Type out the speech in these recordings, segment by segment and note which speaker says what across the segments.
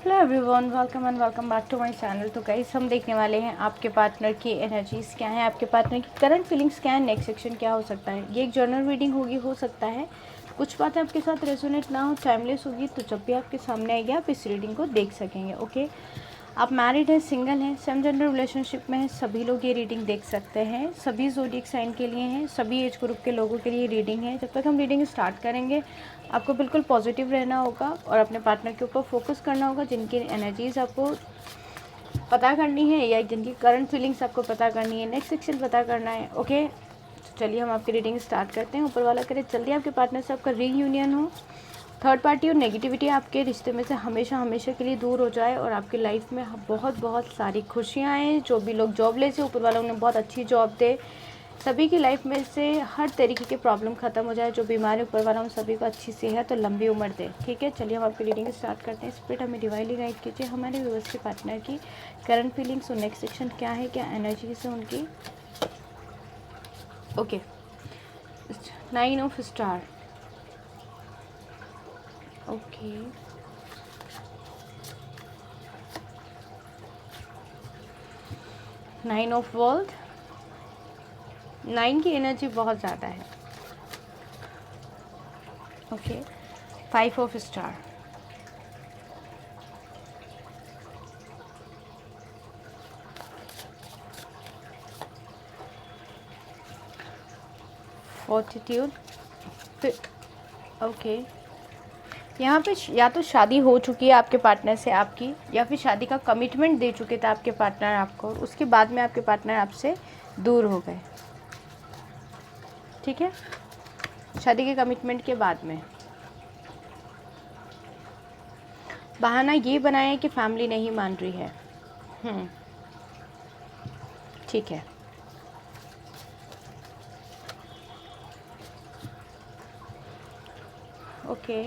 Speaker 1: Hello everyone, welcome and welcome back to my channel. तो guys, हम देखने वाले हैं आपके पार्टनर की एनर्जीज़ क्या है, आपके पार्टनर की करंट फीलिंग्स क्या है, नेक्स्ट सेक्शन क्या हो सकता है। ये एक जर्नल रीडिंग होगी, हो सकता है कुछ बातें आपके साथ रेजोनेट ना हो, टाइमलेस होगी, तो जब भी आपके सामने आएगी आप इस रीडिंग को देख सकेंगे। ओके, आप मैरिड हैं, सिंगल हैं, सेम जेंडर रिलेशनशिप में हैं, सभी लोग ये रीडिंग देख सकते हैं। सभी ज़ोडिएक साइन के लिए हैं, सभी एज ग्रुप के लोगों के लिए रीडिंग है। जब तक हम रीडिंग स्टार्ट करेंगे आपको बिल्कुल पॉजिटिव रहना होगा और अपने पार्टनर के ऊपर फोकस करना होगा, जिनकी एनर्जीज़ आपको पता करनी है या जिनकी करंट फीलिंग्स आपको पता करनी है, नेक्स्ट सेक्शन पता करना है। ओके, तो चलिए हम आपकी रीडिंग स्टार्ट करते हैं। ऊपर वाला करे जल्दी आपके पार्टनर से आपका रीयूनियन हो, थर्ड पार्टी और नेगेटिविटी आपके रिश्ते में से हमेशा हमेशा के लिए दूर हो जाए और आपकी लाइफ में बहुत बहुत सारी खुशियाँ आएँ। जो भी लोग जॉबलेस है, ऊपर वाला उन्हें बहुत अच्छी जॉब दे, सभी की लाइफ में से हर तरीके के प्रॉब्लम ख़त्म हो जाए। जो बीमारी ऊपर वाला उन सभी को अच्छी सेहत और लंबी उम्र दे। ठीक है, चलिए हम आपकी रीडिंग स्टार्ट करते हैं। स्पिरिट हमें डिवाइनली गाइड कीजिए, हमारे व्यूअर्स के पार्टनर की करंट फीलिंग्स और नेक्स्ट सेक्शन क्या है, क्या एनर्जीज है उनकी। Okay, 9 of star. Okay, nine of world. 9 की एनर्जी बहुत ज़्यादा है। Okay, 5 of star. Fortitude. Okay, यहाँ पे या तो शादी हो चुकी है आपके पार्टनर से आपकी, या फिर शादी का कमिटमेंट दे चुके थे आपके पार्टनर आपको, उसके बाद में आपके पार्टनर आपसे दूर हो गए। ठीक है, शादी के कमिटमेंट के बाद में बहाना ये बनाया है कि फैमिली नहीं मान रही है। ठीक है, okay.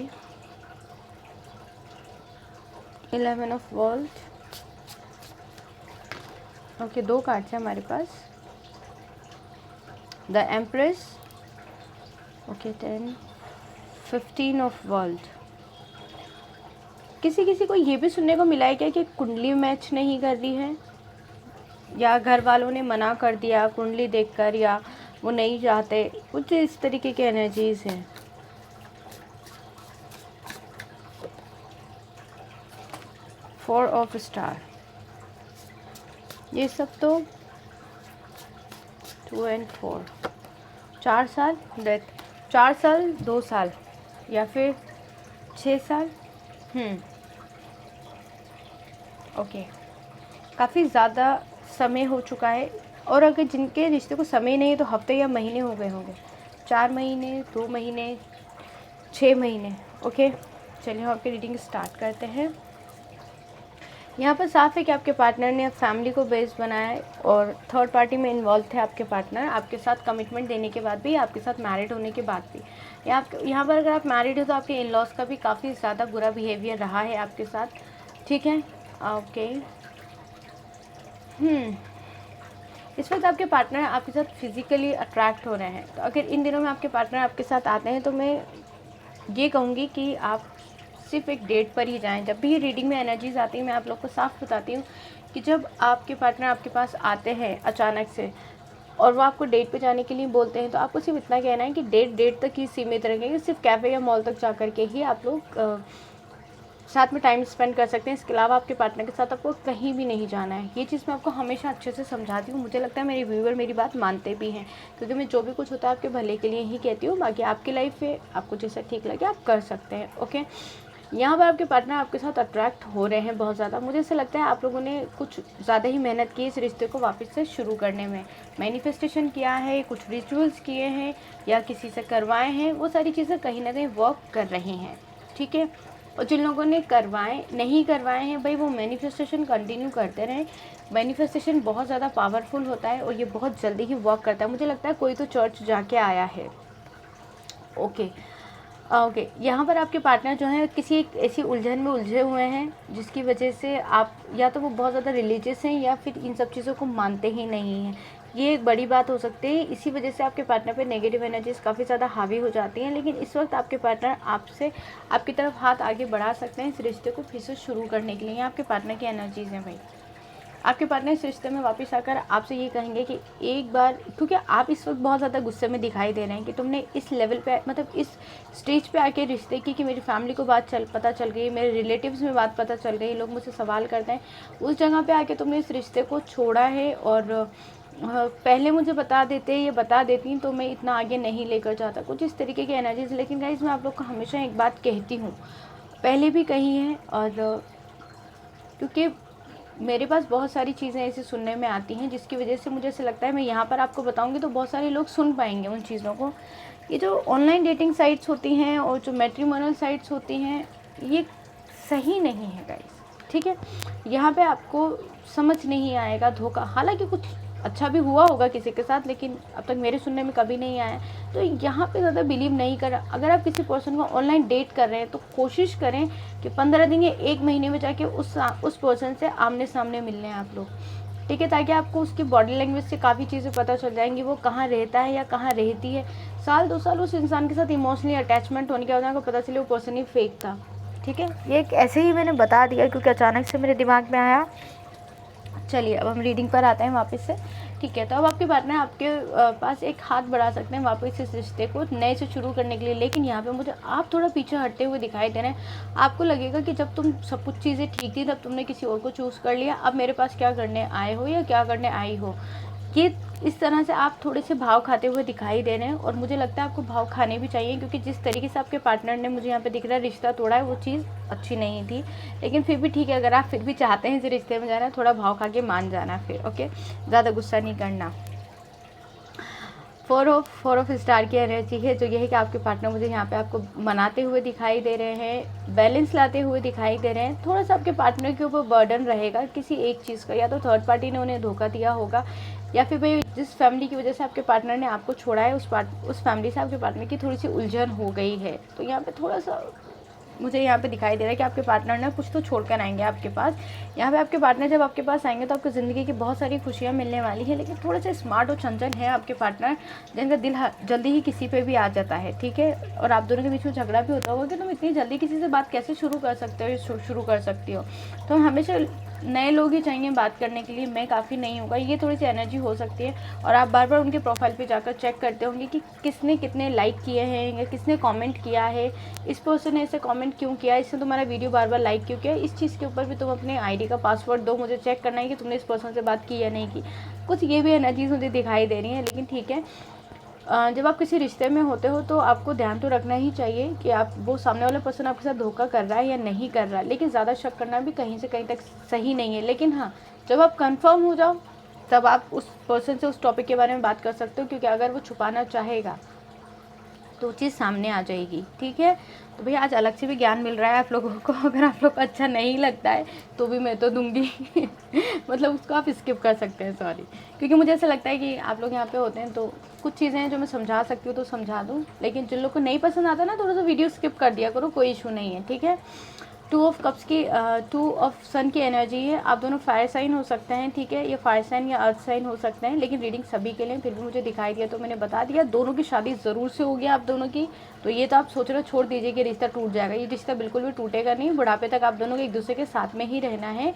Speaker 1: 11 of world. Okay, 2 cards हैं हमारे पास, the empress. Okay, 10, 15 of world. किसी किसी को ये भी सुनने को मिला है क्या कि कुंडली मैच नहीं कर रही है, या घर वालों ने मना कर दिया कुंडली देखकर, या वो नहीं चाहते, कुछ इस तरीके की एनर्जीज हैं। Four of star. ये सब तो 2 और 4, 4 साल डेथ, 4 साल 2 साल या फिर 6 साल। ओके, काफ़ी ज़्यादा समय हो चुका है। और अगर जिनके रिश्ते को समय नहीं है तो हफ्ते या महीने हो गए होंगे, 4 महीने, 2 महीने, 6 महीने। ओके, चलिए हम आपकी रीडिंग स्टार्ट करते हैं। यहाँ पर साफ है कि आपके पार्टनर ने फैमिली को बेस बनाया है और थर्ड पार्टी में इन्वॉल्व थे आपके पार्टनर, आपके साथ कमिटमेंट देने के बाद भी, आपके साथ मैरिड होने के बाद भी। यहाँ पर अगर आप मैरिड हो तो आपके इन लॉज का भी काफ़ी ज़्यादा बुरा बिहेवियर रहा है आपके साथ। ठीक है, ओके। इस वक्त आपके पार्टनर आपके साथ फिज़िकली अट्रैक्ट हो रहे हैं, तो अगर इन दिनों में आपके पार्टनर आपके साथ आते हैं तो मैं ये कहूँगी कि आप सिर्फ एक डेट पर ही जाएं। जब भी ये रीडिंग में एनर्जीज आती है, मैं आप लोग को साफ बताती हूँ कि जब आपके पार्टनर आपके पास आते हैं अचानक से और वो आपको डेट पे जाने के लिए बोलते हैं, तो आपको सिर्फ इतना कहना है कि डेट तक ही सीमित रहेंगे, सिर्फ कैफ़े या मॉल तक जा कर के ही आप लोग साथ में टाइम स्पेंड कर सकते हैं। इसके अलावा आपके पार्टनर के साथ आपको कहीं भी नहीं जाना है। ये चीज़ मैं आपको हमेशा अच्छे से समझाती हूँ। मुझे लगता है मेरे व्यूअर मेरी बात मानते भी हैं, क्योंकि मैं जो भी कुछ होता है आपके भले के लिए ही कहती हूँ। बाकी आपकी लाइफ में आपको जैसा ठीक लगे आप कर सकते हैं। ओके, यहाँ पर आपके पार्टनर आपके साथ अट्रैक्ट हो रहे हैं बहुत ज़्यादा। मुझे ऐसा लगता है आप लोगों ने कुछ ज़्यादा ही मेहनत की इस रिश्ते को वापस से शुरू करने में। मैनिफेस्टेशन किया है, कुछ रिचुअल्स किए हैं या किसी से करवाए हैं, वो सारी चीज़ें कहीं ना कहीं वर्क कर रही हैं। ठीक है, और जिन लोगों ने नहीं करवाए हैं भाई, वो मैनिफेस्टेशन कंटिन्यू करते रहें। मैनिफेस्टेशन बहुत ज़्यादा पावरफुल होता है और ये बहुत जल्दी ही वर्क करता है। मुझे लगता है कोई तो चर्च जाके आया है। ओके, यहाँ पर आपके पार्टनर जो हैं किसी एक ऐसी उलझन में उलझे हुए हैं जिसकी वजह से आप या तो वो बहुत ज़्यादा रिलीजियस हैं या फिर इन सब चीज़ों को मानते ही नहीं हैं, ये एक बड़ी बात हो सकती है। इसी वजह से आपके पार्टनर पे नेगेटिव एनर्जीज़ काफ़ी ज़्यादा हावी हो जाती हैं। लेकिन इस वक्त आपके पार्टनर आपसे आपकी तरफ हाथ आगे बढ़ा सकते हैं इस रिश्ते को फिर से शुरू करने के लिए। ये आपके पार्टनर की एनर्जीज़ हैं भाई। आपके पार्टनर इस रिश्ते में वापस आकर आपसे ये कहेंगे कि एक बार, क्योंकि आप इस वक्त बहुत ज़्यादा गुस्से में दिखाई दे रहे हैं कि तुमने इस लेवल पे, मतलब इस स्टेज पे आके रिश्ते की, कि मेरी फैमिली को बात पता चल गई, मेरे रिलेटिव्स में बात पता चल गई, लोग मुझसे सवाल करते हैं, उस जगह पे आके तुमने इस रिश्ते को छोड़ा है। और पहले मुझे बता देते या बता देती तो मैं इतना आगे नहीं लेकर जाता, कुछ इस तरीके की एनर्जीज। लेकिन गाइस मैं आप लोग को हमेशा एक बात कहती हूँ, पहले भी कही है, और क्योंकि मेरे पास बहुत सारी चीज़ें ऐसी सुनने में आती हैं जिसकी वजह से मुझे ऐसा लगता है मैं यहाँ पर आपको बताऊँगी तो बहुत सारे लोग सुन पाएंगे उन चीज़ों को। ये जो ऑनलाइन डेटिंग साइट्स होती हैं और जो मैट्रिमोनियल साइट्स होती हैं, ये सही नहीं है गाइस, ठीक है। यहाँ पे आपको समझ नहीं आएगा धोखा, हालांकि कुछ अच्छा भी हुआ होगा किसी के साथ, लेकिन अब तक मेरे सुनने में कभी नहीं आया। तो यहाँ पे ज़्यादा बिलीव नहीं कर। अगर आप किसी पर्सन को ऑनलाइन डेट कर रहे हैं तो कोशिश करें कि 15 दिन या 1 महीने में जाके उस पर्सन से आमने सामने मिल लें आप लोग, ठीक है, ताकि आपको उसकी बॉडी लैंग्वेज से काफ़ी चीज़ें पता चल जाएंगी, वो कहाँ रहता है या कहाँ रहती है। साल 2 साल उस इंसान के साथ इमोशनली अटैचमेंट होने के बाद आपको पता चले वो पर्सन ही फेक था, ठीक है। ये एक ऐसे ही मैंने बता दिया क्योंकि अचानक से मेरे दिमाग में आया। चलिए अब हम रीडिंग पर आते हैं वापस से, ठीक है। तो अब आपके पार्टनर आपके पास एक हाथ बढ़ा सकते हैं वापस इस रिश्ते को नए से शुरू करने के लिए। लेकिन यहाँ पे मुझे आप थोड़ा पीछे हटते हुए दिखाई दे रहे हैं। आपको लगेगा कि जब तुम सब कुछ चीज़ें ठीक थी तब तुमने किसी और को चूज़ कर लिया, अब मेरे पास क्या करने आए हो या क्या करने आई हो, ये इस तरह से आप थोड़े से भाव खाते हुए दिखाई दे रहे हैं। और मुझे लगता है आपको भाव खाने भी चाहिए, क्योंकि जिस तरीके से आपके पार्टनर ने, मुझे यहाँ पे दिख रहा है, रिश्ता तोड़ा है, वो चीज़ अच्छी नहीं थी। लेकिन फिर भी ठीक है, अगर आप फिर भी चाहते हैं इस रिश्ते में जाना, थोड़ा भाव खा के मान जाना फिर, ओके, ज़्यादा गुस्सा नहीं करना। 4 ऑफ स्टार की एनर्जी है, जो ये है कि आपके पार्टनर मुझे यहाँ पे आपको मनाते हुए दिखाई दे रहे हैं, बैलेंस लाते हुए दिखाई दे रहे हैं। थोड़ा सा आपके पार्टनर के ऊपर बर्डन रहेगा किसी एक चीज़ का, या तो थर्ड पार्टी ने उन्हें धोखा दिया होगा, या फिर भाई जिस फैमिली की वजह से आपके पार्टनर ने आपको छोड़ा है उस फैमिली से आपके पार्टनर की थोड़ी सी उलझन हो गई है। तो यहाँ पे थोड़ा सा मुझे यहाँ पे दिखाई दे रहा है कि आपके पार्टनर ने कुछ तो छोड़ कर आएंगे आपके पास। यहाँ पे आपके पार्टनर जब आपके पास आएंगे तो आपको ज़िंदगी की बहुत सारी खुशियाँ मिलने वाली है। लेकिन थोड़ा सा स्मार्ट और चंचल है आपके पार्टनर, जिनका दिल जल्दी ही किसी पे भी आ जाता है, ठीक है। और आप दोनों के बीच में झगड़ा भी होता होगा कि तुम इतनी जल्दी किसी से बात कैसे शुरू कर सकती हो। तो हमेशा नए लोग ही चाहिए बात करने के लिए, मैं काफ़ी नहीं होगा, ये थोड़ी सी एनर्जी हो सकती है। और आप बार बार उनके प्रोफाइल पे जाकर चेक करते होंगे कि किसने कितने लाइक किए हैं या किसने कमेंट किया है, इस पर्सन ने ऐसे कमेंट क्यों किया, इसने तुम्हारा वीडियो बार बार लाइक क्यों किया। इस चीज़ के ऊपर भी तुम अपने आईडी का पासवर्ड दो, मुझे चेक करना है कि तुमने इस पर्सन से बात की या नहीं की। कुछ ये भी एनर्जीज मुझे दिखाई दे रही हैं। लेकिन ठीक है, जब आप किसी रिश्ते में होते हो तो आपको ध्यान तो रखना ही चाहिए कि आप, वो सामने वाला पर्सन आपके साथ धोखा कर रहा है या नहीं कर रहा है। लेकिन ज़्यादा शक करना भी कहीं से कहीं तक सही नहीं है। लेकिन हाँ, जब आप कंफर्म हो जाओ तब आप उस पर्सन से उस टॉपिक के बारे में बात कर सकते हो, क्योंकि अगर वो छुपाना चाहेगा तो चीज़ सामने आ जाएगी, ठीक है। तो भैया आज अलग से भी ज्ञान मिल रहा है आप लोगों को, अगर आप लोग को अच्छा नहीं लगता है तो भी मैं तो दूंगी मतलब उसको आप स्किप कर सकते हैं, सॉरी, क्योंकि मुझे ऐसा लगता है कि आप लोग यहाँ पे होते हैं तो कुछ चीज़ें हैं जो मैं समझा सकती हूँ तो समझा दूँ। लेकिन जिन लोग को नहीं पसंद आता ना, थोड़ा सा वीडियो स्किप कर दिया करो, कोई इशू नहीं है, ठीक है। 2 ऑफ कप्स की 2 ऑफ सन की एनर्जी है। आप दोनों फायर साइन हो सकते हैं, ठीक है, ये फायर साइन या अर्थ साइन हो सकते हैं। लेकिन रीडिंग सभी के लिए, फिर भी मुझे दिखाई दिया तो मैंने बता दिया। दोनों की शादी ज़रूर से होगी आप दोनों की, तो ये तो आप सोच रहे हो छोड़ दीजिए कि रिश्ता टूट जाएगा, ये रिश्ता बिल्कुल भी टूटेगा नहीं। बुढ़ापे तक आप दोनों को एक दूसरे के साथ में ही रहना है।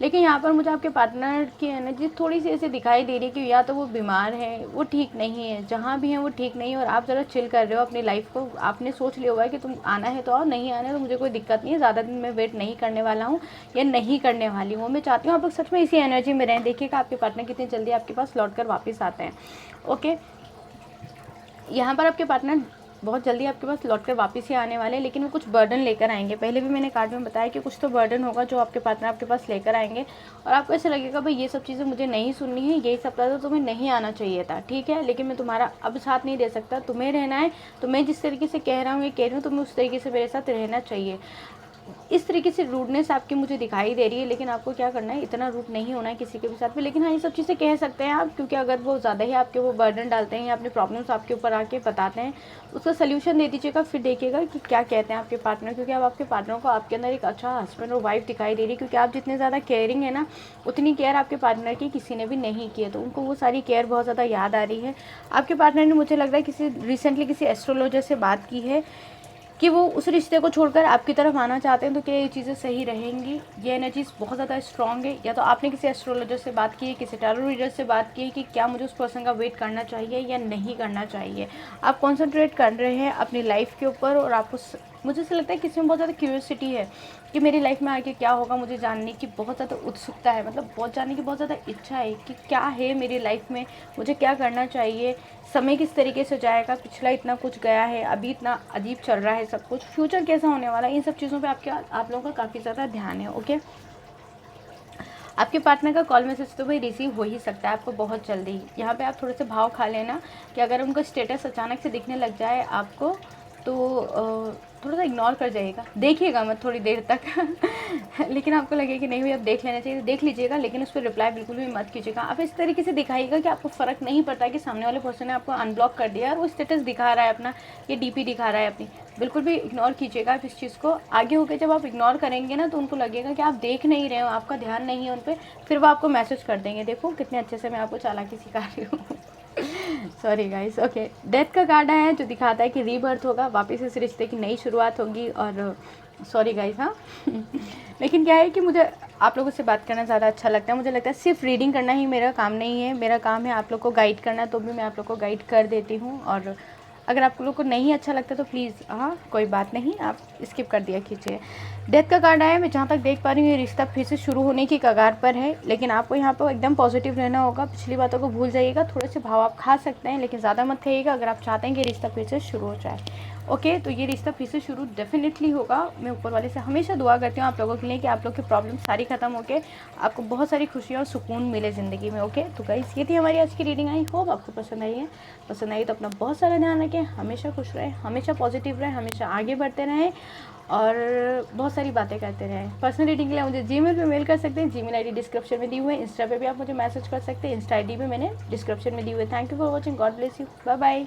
Speaker 1: लेकिन यहाँ पर मुझे आपके पार्टनर की एनर्जी थोड़ी सी ऐसे दिखाई दे रही है कि या तो वो बीमार है, वो ठीक नहीं है, जहाँ भी है वो ठीक नहीं है, और आप ज़रा चिल कर रहे हो अपनी लाइफ को। आपने सोच लिया हुआ है कि तुम आना है तो आओ, नहीं आना है तो मुझे कोई दिक्कत नहीं है, ज़्यादा दिन मैं वेट नहीं करने वाला हूँ या नहीं करने वाली हूँ। मैं चाहती हूँ आप लोग सच में इसी एनर्जी में रहें। देखिएगा आपके पार्टनर कितनी जल्दी आपके पास लौट कर वापस आते हैं, ओके। यहाँ पर आपके पार्टनर बहुत जल्दी आपके पास लौटकर वापस ही आने वाले हैं, लेकिन वो कुछ बर्डन लेकर आएंगे। पहले भी मैंने कार्ड में बताया कि कुछ तो बर्डन होगा जो आपके पार्टनर आपके पास लेकर आएंगे, और आपको ऐसा लगेगा भाई ये सब चीज़ें मुझे नहीं सुननी है, यही सब तो तुम्हें नहीं आना चाहिए था, ठीक है, लेकिन मैं तुम्हारा अब साथ नहीं दे सकता, तुम्हें रहना है तो मैं जिस तरीके से कह रहा हूँ ये कह रही हूँ, तुम्हें उस तरीके से मेरे साथ रहना चाहिए। इस तरीके से रूडनेस आपकी मुझे दिखाई दे रही है, लेकिन आपको क्या करना है, इतना रूड नहीं होना है किसी के भी साथ में। लेकिन हाँ, ये सब चीज़ें कह सकते हैं आप, क्योंकि अगर वो ज़्यादा ही आपके वो बर्डन डालते हैं या अपने प्रॉब्लम्स आपके ऊपर आके बताते हैं, उसका सल्यूशन दे दीजिएगा, फिर देखिएगा कि क्या कहते हैं आपके पार्टनर। क्योंकि अब आपके पार्टनर को आपके अंदर एक अच्छा हस्बैंड और वाइफ दिखाई दे रही है, क्योंकि आप जितने ज़्यादा केयरिंग है ना, उतनी केयर आपके पार्टनर की किसी ने भी नहीं की है, तो उनको वो सारी केयर बहुत ज़्यादा याद आ रही है। आपके पार्टनर ने, मुझे लग रहा है, रिसेंटली किसी एस्ट्रोलॉजर से बात की है कि वो उस रिश्ते को छोड़कर आपकी तरफ आना चाहते हैं। तो क्या ये चीज़ें सही रहेंगी? ये एनर्जीज बहुत ज़्यादा स्ट्रांग है। या तो आपने किसी एस्ट्रोलॉजर से बात की है, किसी टैरो रीडर से बात की है कि क्या मुझे उस पर्सन का वेट करना चाहिए या नहीं करना चाहिए। आप कॉन्सेंट्रेट कर रहे हैं अपनी लाइफ के ऊपर, और आपको मुझे ऐसा लगता है किसी में बहुत ज़्यादा क्यूरियोसिटी है कि मेरी लाइफ में आगे क्या होगा। मुझे जानने की बहुत ज़्यादा उत्सुकता है, मतलब बहुत जानने की बहुत ज़्यादा इच्छा है कि क्या है मेरी लाइफ में, मुझे क्या करना चाहिए, समय किस तरीके से जाएगा, पिछला इतना कुछ गया है, अभी इतना अजीब चल रहा है सब कुछ, फ्यूचर कैसा होने वाला है, इन सब चीज़ों पे आप लोगों का काफ़ी ज़्यादा ध्यान है। ओके, आपके पार्टनर का कॉल मैसेज तो भाई रिसीव हो ही सकता है आपको बहुत जल्दी। यहाँ पे आप थोड़े से भाव खा लेना कि अगर उनका स्टेटस अचानक से दिखने लग जाए आपको, तो थोड़ा सा इग्नोर कर जाइएगा, देखिएगा मत थोड़ी देर तक लेकिन आपको लगे कि नहीं भाई अब देख लेना चाहिए, देख लीजिएगा, लेकिन उस पर रिप्लाई बिल्कुल भी मत कीजिएगा। आप इस तरीके से दिखाइएगा कि आपको फ़र्क नहीं पड़ता कि सामने वाले पर्सन ने आपको अनब्लॉक कर दिया और वो स्टेटस दिखा रहा है अपना, ये डीपी दिखा रहा है अपनी। बिल्कुल भी इग्नोर कीजिएगा आप इस चीज़ को। आगे होकर जब आप इग्नोर करेंगे ना, तो उनको लगेगा कि आप देख नहीं रहे हो, आपका ध्यान नहीं है उन पर, फिर वो आपको मैसेज कर देंगे। देखो कितने अच्छे से मैं आपको चालाकी सिखा रही हूँ सॉरी गाइस। ओके, डेथ का कार्ड है जो दिखाता है कि रीबर्थ होगा, वापस इस रिश्ते की नई शुरुआत होगी। और सॉरी गाइस, हाँ लेकिन क्या है कि मुझे आप लोगों से बात करना ज़्यादा अच्छा लगता है। मुझे लगता है सिर्फ रीडिंग करना ही मेरा काम नहीं है, मेरा काम है आप लोग को गाइड करना, तो भी मैं आप लोग को गाइड कर देती हूँ। और अगर आप लोग को नहीं अच्छा लगता तो प्लीज़ हाँ कोई बात नहीं, आप स्किप कर दिया कीजिए। डेथ का कार्ड आया, मैं जहाँ तक देख पा रही हूँ ये रिश्ता फिर से शुरू होने की कगार पर है, लेकिन आपको यहाँ पर एकदम पॉजिटिव रहना होगा। पिछली बातों को भूल जाइएगा, थोड़े से भाव आप खा सकते हैं लेकिन ज़्यादा मत खाइएगा अगर आप चाहते हैं कि रिश्ता फिर से शुरू हो जाए। ओके, तो ये रिश्ता फिर से शुरू डेफिनेटली होगा। मैं ऊपर वाले से हमेशा दुआ करती हूँ आप लोगों के लिए कि आप लोग की प्रॉब्लम सारी खत्म होके आपको बहुत सारी खुशियाँ और सुकून मिले ज़िंदगी में। ओके, तो गाइस ये थी हमारी आज की रीडिंग। आई होप आपको पसंद आई है। पसंद आई तो अपना बहुत सारा ध्यान रखें, हमेशा खुश रहें, हमेशा पॉजिटिव रहें, हमेशा आगे बढ़ते रहें और बहुत सारी बातें करते रहें। पर्सनल रीडिंग के लिए मुझे जीमेल पे मेल कर सकते हैं, जीमेल आईडी डिस्क्रिप्शन में दी हुई है। इंस्टा पे भी आप मुझे मैसेज कर सकते हैं, इंस्टा आईडी भी मैंने डिस्क्रिप्शन में दी हुई है। Thank you for watching, God bless you, bye bye.